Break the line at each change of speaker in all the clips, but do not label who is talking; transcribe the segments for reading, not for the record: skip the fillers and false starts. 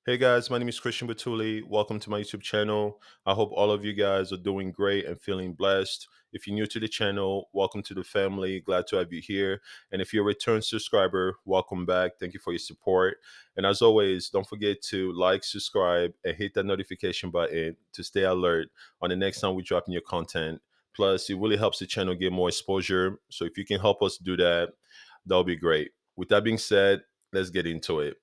Hey guys, my name is Christian Batuli. Welcome to my YouTube channel. I hope all of you guys are doing great and feeling blessed. If you're new to the channel, welcome to the family. Glad to have you here. And if you're a return subscriber, welcome back. Thank you for your support. And as always, don't forget to like, subscribe, and hit that notification button to stay alert on the next time we drop new content. Plus, it really helps the channel get more exposure. So if you can help us do that, that'll be great. With that being said, let's get into it.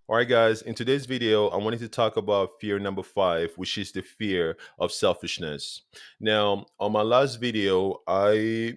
All right, guys, in today's video, I wanted to talk about fear number five, which is the fear of selfishness. Now, on my last video, I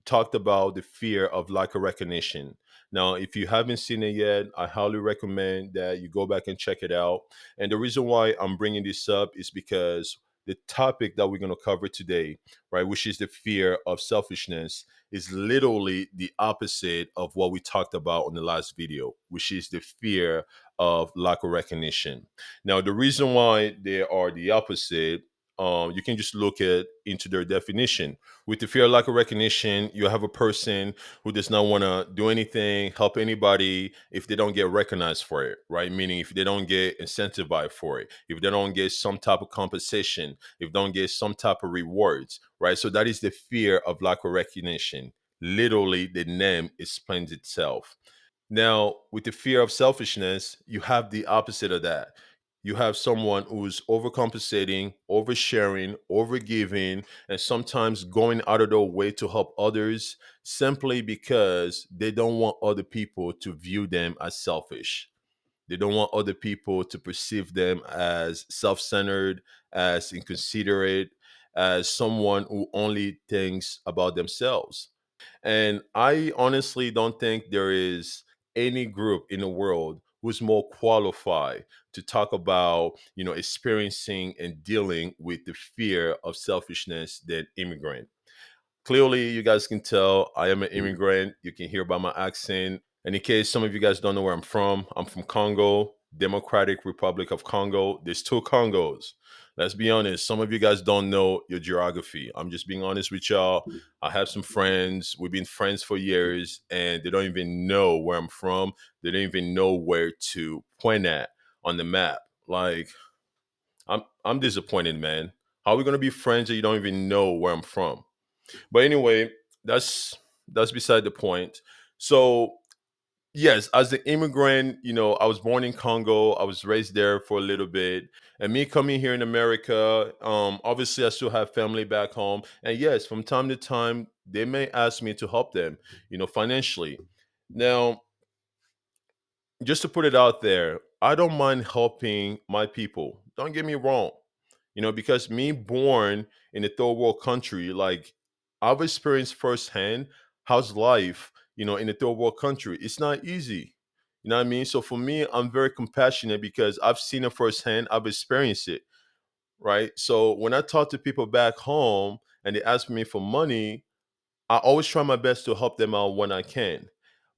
talked about the fear of lack of recognition. Now, if you haven't seen it yet, I highly recommend that you go back and check it out. And the reason why I'm bringing this up is because the topic that we're going to cover today, right, which is the fear of selfishness, is literally the opposite of what we talked about on the last video, which is the fear of lack of recognition. Now, the reason why they are the opposite, you can just look at into their definition. With the fear of lack of recognition, you have a person who does not want to do anything, help anybody if they don't get recognized for it, right? Meaning if they don't get incentivized for it, if they don't get some type of compensation, if they don't get some type of rewards, right? So that is the fear of lack of recognition. Literally, the name explains itself. Now, with the fear of selfishness, you have the opposite of that. You have someone who's overcompensating, oversharing, overgiving, and sometimes going out of their way to help others simply because they don't want other people to view them as selfish. They don't want other people to perceive them as self centered, as inconsiderate, as someone who only thinks about themselves. And I honestly don't think there is any group in the world who's more qualified to talk about, experiencing and dealing with the fear of selfishness than immigrant. Clearly, you guys can tell I am an immigrant. You can hear by my accent. And in case some of you guys don't know where I'm from Congo, Democratic Republic of Congo. There's two Congos. Let's be honest. Some of you guys don't know your geography. I'm just being honest with y'all. I have some friends. We've been friends for years, and they don't even know where I'm from. They don't even know where to point at on the map. Like, I'm disappointed, man. How are we gonna be friends that you don't even know where I'm from? But anyway, that's beside the point. So yes, as an immigrant, I was born in Congo. I was raised there for a little bit. And me coming here in America, obviously I still have family back home. And yes, from time to time, they may ask me to help them, financially. Now, just to put it out there, I don't mind helping my people. Don't get me wrong. Because me born in a third world country, like I've experienced firsthand how's life, in a third world country. It's not easy. You know what I mean? So for me, I'm very compassionate because I've seen it firsthand. I've experienced it, right? So when I talk to people back home and they ask me for money, I always try my best to help them out when I can.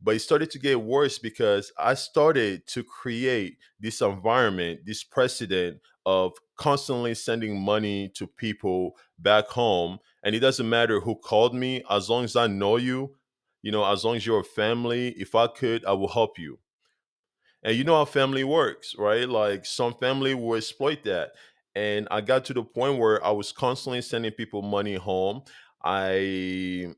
But it started to get worse because I started to create this environment, this precedent of constantly sending money to people back home. And it doesn't matter who called me, as long as I know you, as long as you're a family, if I could, I will help you. And you know how family works, right? Like some family will exploit that. And I got to the point where I was constantly sending people money home. I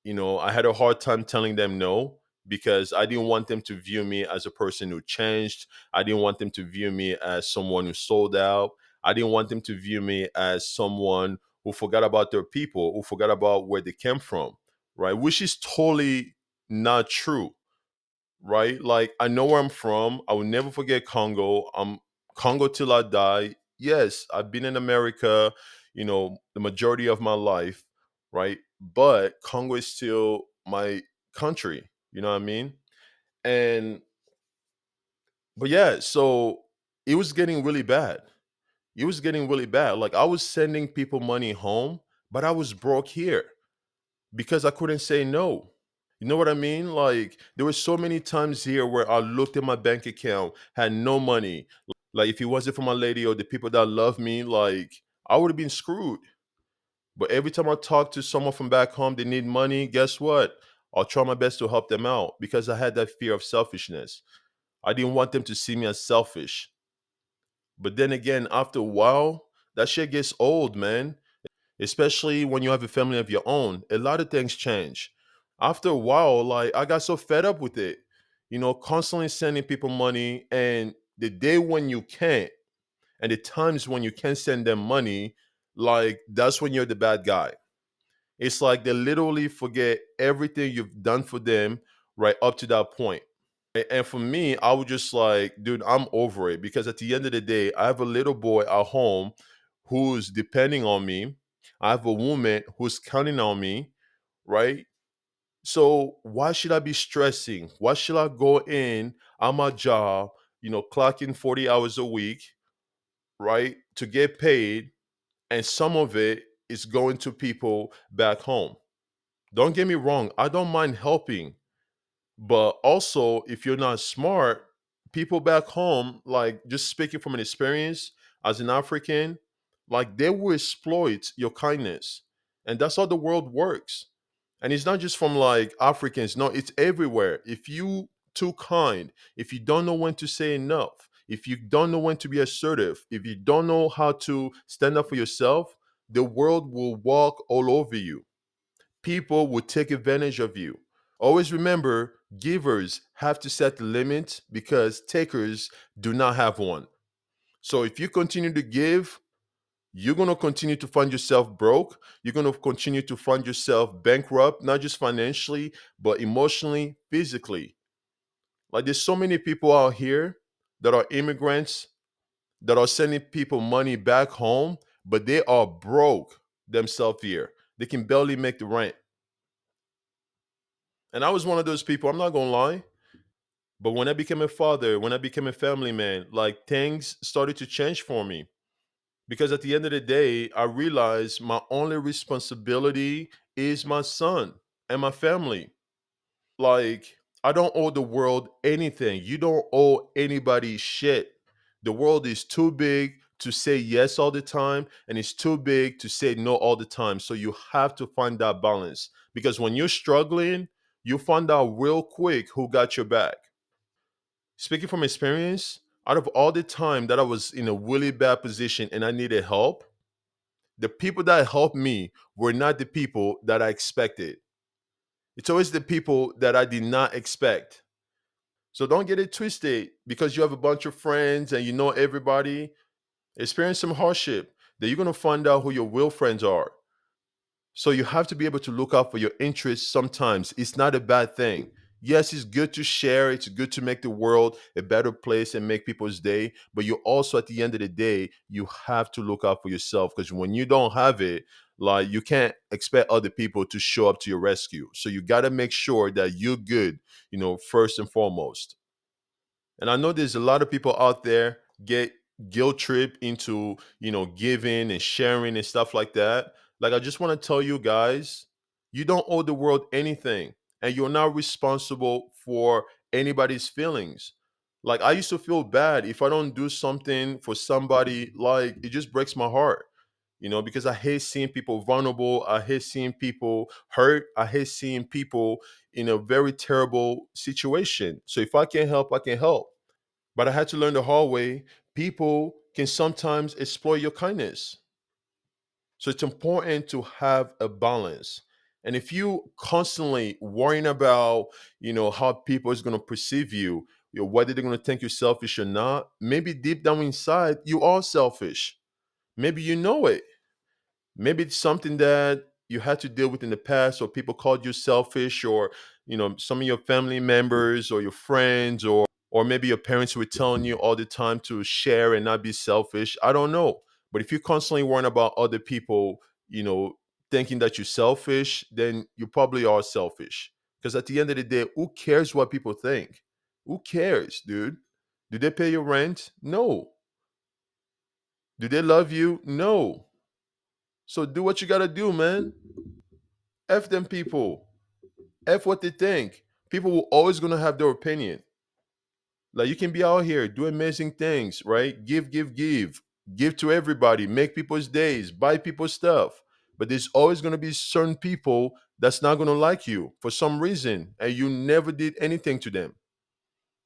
I had a hard time telling them no because I didn't want them to view me as a person who changed. I didn't want them to view me as someone who sold out. I didn't want them to view me as someone who forgot about their people, who forgot about where they came from, right? Which is totally not true, right? Like I know where I'm from. I will never forget Congo. I'm Congo till I die. Yes, I've been in America, the majority of my life, right? But Congo is still my country. You know what I mean? And but yeah, so it was getting really bad. It was getting really bad. Like I was sending people money home, but I was broke here because I couldn't say no. You know what I mean? Like there were so many times here where I looked at my bank account, had no money. Like if it wasn't for my lady or the people that love me, like I would have been screwed. But every time I talk to someone from back home, they need money, guess what? I'll try my best to help them out because I had that fear of selfishness. I didn't want them to see me as selfish. But then again, after a while, that shit gets old, man. Especially when you have a family of your own. A lot of things change. After a while, like I got so fed up with it, constantly sending people money, and the day when you can't, and the times when you can't send them money, like that's when you're the bad guy. It's like they literally forget everything you've done for them right up to that point. And for me, I was just like, dude, I'm over it because at the end of the day, I have a little boy at home who's depending on me. I have a woman who's counting on me, right? So why should I be stressing? Why should I go in on my job, clocking 40 hours a week, right, to get paid, and some of it is going to people back home? Don't get me wrong, I don't mind helping. But also, if you're not smart, people back home, like just speaking from an experience as an African, like they will exploit your kindness. And that's how the world works. And it's not just from like Africans, no, it's everywhere. If you too kind, if you don't know when to say enough, if you don't know when to be assertive, if you don't know how to stand up for yourself, the world will walk all over you. People will take advantage of you. Always remember, givers have to set the limit because takers do not have one. So if you continue to give, you're going to continue to find yourself broke. You're going to continue to find yourself bankrupt, not just financially, but emotionally, physically. Like there's so many people out here that are immigrants that are sending people money back home, but they are broke themselves here. They can barely make the rent. And I was one of those people, I'm not going to lie. But when I became a father, when I became a family man, like things started to change for me. Because at the end of the day, I realized my only responsibility is my son and my family. Like, I don't owe the world anything. You don't owe anybody shit. The world is too big to say yes all the time, and it's too big to say no all the time. So you have to find that balance. Because when you're struggling, you find out real quick who got your back. Speaking from experience, out of all the time that I was in a really bad position and I needed help, the people that helped me were not the people that I expected. It's always the people that I did not expect. So don't get it twisted because you have a bunch of friends and you know everybody. Experience some hardship. That you're going to find out who your real friends are. So you have to be able to look out for your interests sometimes. It's not a bad thing. Yes, it's good to share, it's good to make the world a better place and make people's day, but you also at the end of the day, you have to look out for yourself because when you don't have it, like you can't expect other people to show up to your rescue. So you got to make sure that you're good, first and foremost. And I know there's a lot of people out there get guilt trip into, giving and sharing and stuff like that. Like I just want to tell you guys, you don't owe the world anything and you're not responsible for anybody's feelings. Like I used to feel bad if I don't do something for somebody, like it just breaks my heart. Because I hate seeing people vulnerable. I hate seeing people hurt. I hate seeing people in a very terrible situation. So if I can help, I can help. But I had to learn the hard way. People can sometimes exploit your kindness. So it's important to have a balance. And if you constantly worrying about, how people is going to perceive you, whether they're going to think you're selfish or not, maybe deep down inside you are selfish. Maybe you know it. Maybe it's something that you had to deal with in the past, or people called you selfish, or some of your family members or your friends, or maybe your parents were telling you all the time to share and not be selfish. I don't know. But if you're constantly worrying about other people, thinking that you're selfish, then you probably are selfish. Because at the end of the day, who cares what people think? Who cares, dude? Do they pay your rent? No. Do they love you? No. So do what you gotta do, man. F them people. F what they think. People will always gonna have their opinion. Like you can be out here do amazing things, right? Give to everybody, make people's days, buy people's stuff. But there's always gonna be certain people that's not gonna like you for some reason, and you never did anything to them.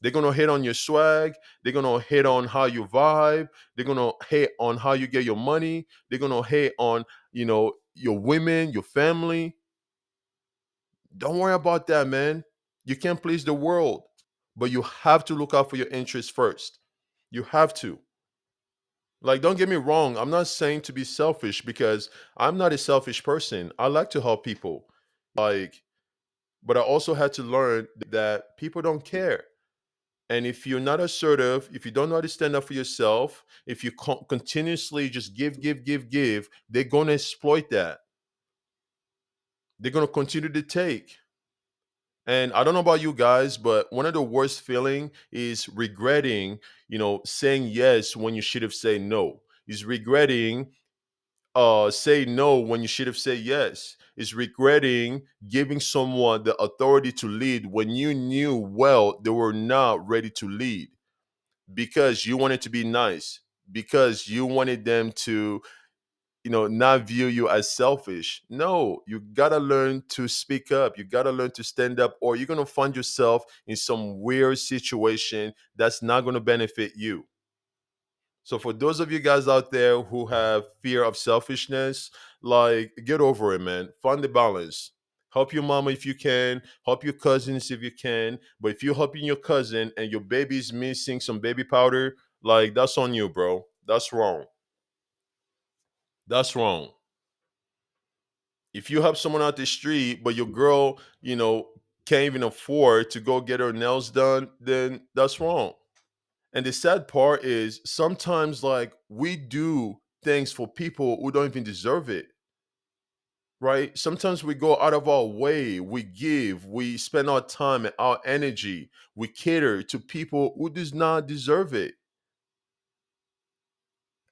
They're gonna hate on your swag. They're gonna hate on how you vibe. They're gonna hate on how you get your money. They're gonna hate on, your women, your family. Don't worry about that, man. You can't please the world, but you have to look out for your interests first. You have to. Like, don't get me wrong. I'm not saying to be selfish because I'm not a selfish person. I like to help people. Like, but I also had to learn that people don't care. And if you're not assertive, if you don't know how to stand up for yourself, if you continuously just give, they're going to exploit that. They're going to continue to take. And I don't know about you guys, but one of the worst feeling is regretting, saying yes when you should have said no. Is regretting say no when you should have said yes. Is regretting giving someone the authority to lead when you knew well they were not ready to lead because you wanted to be nice, because you wanted them to, not view you as selfish. No, you gotta learn to speak up. You gotta learn to stand up, or you're gonna find yourself in some weird situation that's not gonna benefit you. So, for those of you guys out there who have fear of selfishness, like, get over it, man. Find the balance. Help your mama if you can, help your cousins if you can. But if you're helping your cousin and your baby's missing some baby powder, like, that's on you, bro. That's wrong. That's wrong. If you help someone out the street, but your girl, can't even afford to go get her nails done, then that's wrong. And the sad part is sometimes, like, we do things for people who don't even deserve it, right? Sometimes we go out of our way, we give, we spend our time and our energy, we cater to people who does not deserve it.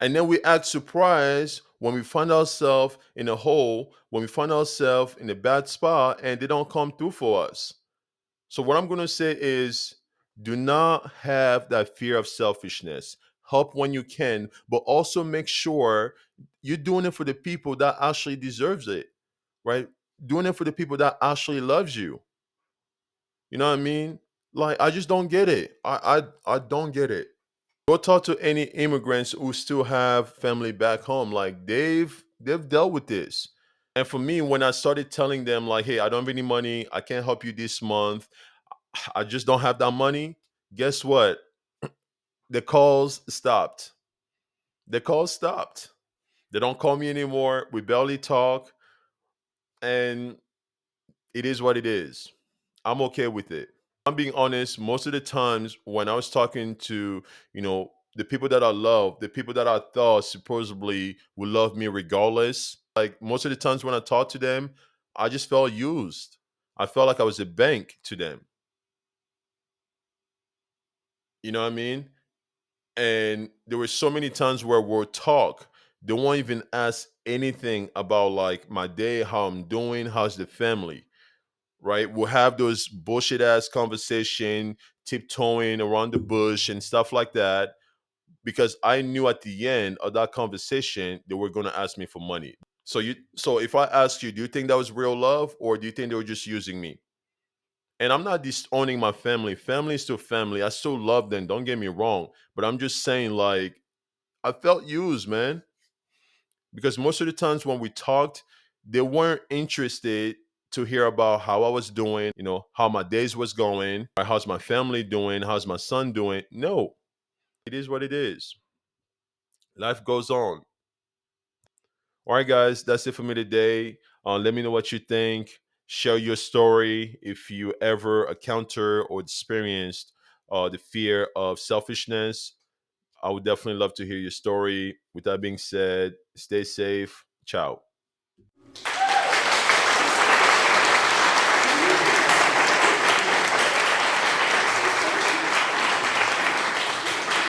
And then we act surprised when we find ourselves in a hole, when we find ourselves in a bad spot and they don't come through for us. So, what I'm going to say is do not have that fear of selfishness. Help when you can, but also make sure you're doing it for the people that actually deserves it, right? Doing it for the people that actually loves you. You know what I mean? Like, I just don't get it. I don't get it. Go talk to any immigrants who still have family back home. Like, they've dealt with this. And for me, when I started telling them, like, hey, I don't have any money, I can't help you this month, I just don't have that money. Guess what? The calls stopped. The calls stopped. They don't call me anymore. We barely talk. And it is what it is. I'm okay with it. I'm being honest, most of the times when I was talking to, the people that I love, the people that I thought supposedly would love me regardless, like most of the times when I talked to them, I just felt used. I felt like I was a bank to them. You know what I mean? And there were so many times where we'll talk, they won't even ask anything about like my day, how I'm doing, how's the family, right? We'll have those bullshit ass conversation, tiptoeing around the bush and stuff like that, because I knew at the end of that conversation they were gonna ask me for money. So if I ask you, do you think that was real love, or do you think they were just using me? And I'm not disowning my family. Family is still family. I still love them. Don't get me wrong. But I'm just saying, like, I felt used, man, because most of the times when we talked, they weren't interested to hear about how I was doing, how my days was going, or how's my family doing, how's my son doing. No, it is what it is. Life goes on. All right, guys, that's it for me today. Let me know what you think. Share your story if you ever encounter or experienced the fear of selfishness. I would definitely love to hear your story. With that being said, stay safe. Ciao.